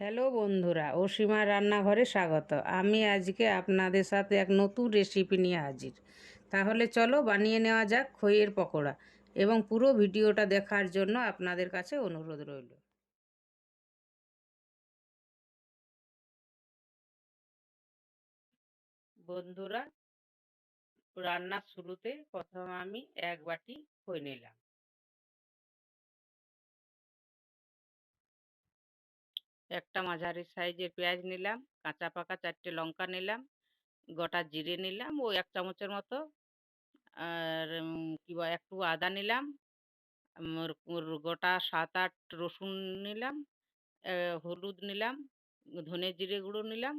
Hello বন্ধুরা, অসীমার রান্নাঘরে স্বাগত। আমি আজকে আপনাদের সাথে এক নতুন রেসিপি নিয়ে হাজির। তাহলে চলো বানিয়ে নেওয়া যাক খইয়ের পকোড়া, এবং পুরো ভিডিওটা দেখার জন্য আপনাদের কাছে অনুরোধ রইল। বন্ধুরা, রান্নার শুরুতে প্রথমে আমি এক বাটি খই নিলাম। একটা মাঝারি সাইজের পেঁয়াজ নিলাম, কাঁচা পাকা 4টে লঙ্কা নিলাম, গোটা জিরে নিলাম ও 1 চামচের মতো, আর একটু আদা নিলাম, গোটা 7-8 রসুন নিলাম, হলুদ নিলাম, ধনে জিরে গুঁড়ো নিলাম,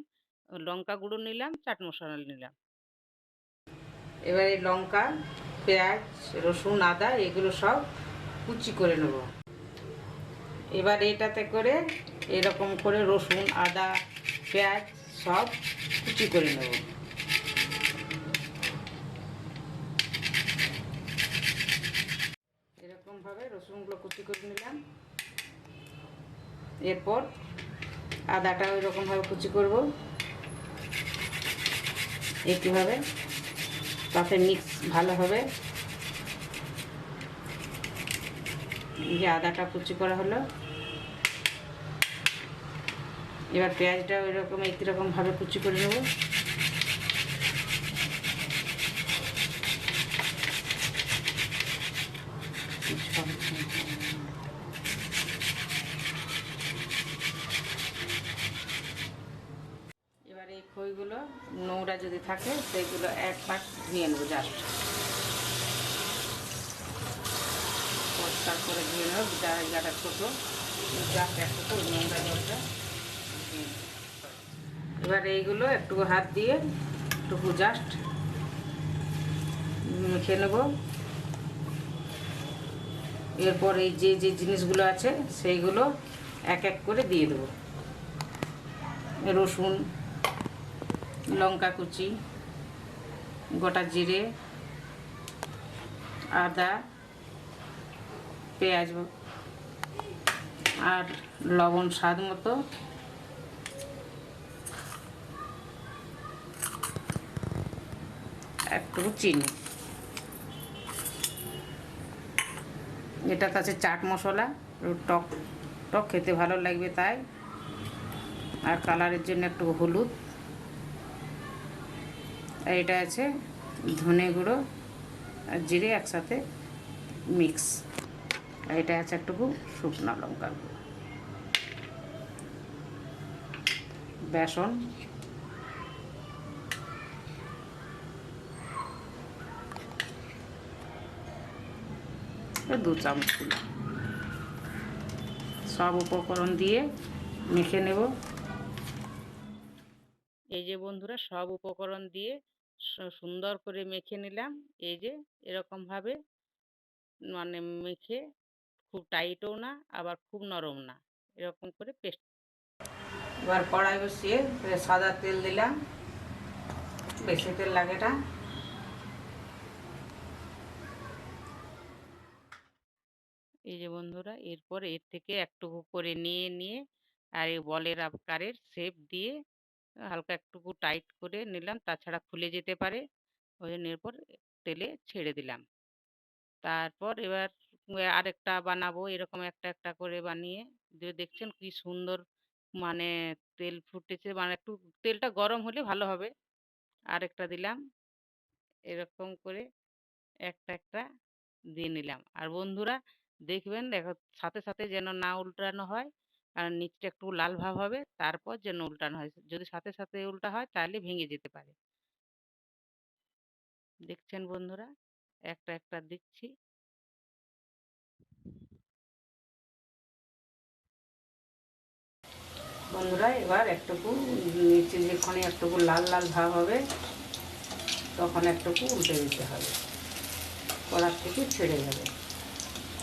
লঙ্কা গুঁড়ো নিলাম, চাট মশলা নিলাম। এবার এই লঙ্কা, পেঁয়াজ, রসুন, আদা এগুলো সব কুচি করে নেব। এবার এটাতে করে এরকম করে রসুন, আদা, পেঁয়াজ সব কুচি করে নেব। এরকমভাবে রসুনগুলো কুচি করে নিলাম। এরপর আদাটা ওই রকমভাবে কুচি করব একইভাবে, তাতে মিক্স ভালো হবে। যে আদাটা কুচি করা হলো, এবার পেঁয়াজটা ওই রকম একই রকমভাবে কুচি করে নেব। এবার এই খইগুলো নোংরা যদি থাকে সেগুলো একবার ধুয়ে নেবো, জাস্ট পরিষ্কার করে ধুয়ে নেব। জায়গাটা ছোটো, জাস্ট একটু নোংরা জলটা। এবার এইগুলো একটু হাত দিয়ে একটু জাস্ট মেখে নেব। এরপর এই যে যে জিনিসগুলো আছে সেইগুলো এক এক করে দিয়ে দেবো। রসুন, লঙ্কা কুচি, গোটা জিরে, আদা, পেঁয়াজ আর লবণ স্বাদ মতো, একটু চিনি। এটাতে আছে চাট মশলা, টক টক খেতে ভালো লাগবে তাই, আর কালারের জন্য একটু হলুদ। আর এটা আছে ধনে গুঁড়ো আর জিরে একসাথে মিক্স। আর এটা আছে একটু শুকনো লঙ্কার গুঁড়ো, বেসন, দু চামচ দিলাম। সব উপকরণ দিয়ে মেখে নেব। এই যে বন্ধুরা, সব উপকরণ দিয়ে সুন্দর করে মেখে নিলাম। এই যে এরকমভাবে, মানে মেখে খুব টাইটও না আবার খুব নরম না, এরকম করে পেস্ট। এবার কড়াই বসিয়ে সাদা তেল দিলাম, বেশি তেল লাগে না। এই যে বন্ধুরা, এরপর এর থেকে একটুকু করে নিয়ে নিয়ে আর এই বলের আকারের শেপ দিয়ে হালকা একটুকু টাইট করে নিলাম, তাছাড়া খুলে যেতে পারে। ওই জন্য এরপর তেলে ছেড়ে দিলাম। তারপর এবার আরেকটা বানাবো, এরকম একটা একটা করে বানিয়ে দিয়ে দেখছেন কি সুন্দর, মানে তেল ফুটেছে, মানে একটু তেলটা গরম হলে ভালো হবে। আরেকটা দিলাম, এরকম করে একটা একটা দিয়ে নিলাম। আর বন্ধুরা দেখবেন, দেখো সাথে সাথে যেন না উল্টানো হয়, কারণ নিচটা একটু লাল ভাব হবে, তারপর যেন উল্টানো হয়। যদি সাথে সাথে উল্টা হয় তাহলে ভেঙে যেতে পারে। দেখছেন বন্ধুরা, একটা একটা দিচ্ছি। বন্ধুরা এবার একটুকু নিচে যেখানে একটুকু লাল লাল ভাব হবে তখন একটুকু উল্টে দিতে হবে, কড়ার থেকে ছেড়ে যাবে।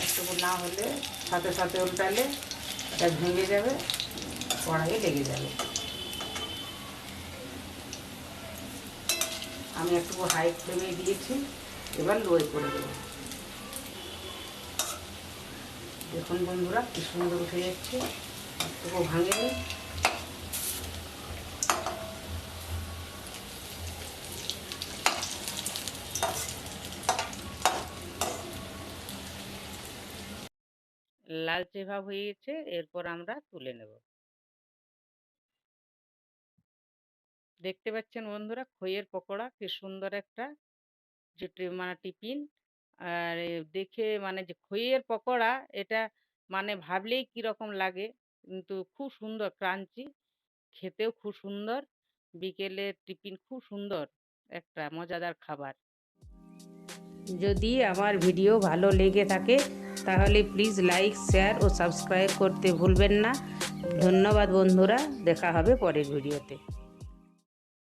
একটুকু না হলে সাথে সাথে উল্টালে এটা ভেঙে যাবে, কড়াইয়ে লেগে যাবে। আমি একটু হাই ফ্লেমে দিয়েছি, এবার লোয়ে করে দেবো। দেখুন বন্ধুরা কি সুন্দর উঠে যাচ্ছে, একটুকু ভাঙেনি। লালচে ভাব হয়ে গেছে, এরপর আমরা তুলে নেব। দেখতে পাচ্ছেন বন্ধুরা খইয়ের পকোড়া কি সুন্দর একটা মানে টিফিন। আর দেখে মানে যে খইয়ের পকোড়া এটা মানে ভাবলেই কিরকম লাগে, কিন্তু খুব সুন্দর ক্রাঞ্চি, খেতেও খুব সুন্দর। বিকেলের টিফিন খুব সুন্দর একটা মজাদার খাবার। যদি আমার ভিডিও ভালো লেগে থাকে তাহলে প্লিজ লাইক, শেয়ার ও সাবস্ক্রাইব করতে ভুলবেন না। ধন্যবাদ বন্ধুরা, দেখা হবে পরের ভিডিওতে।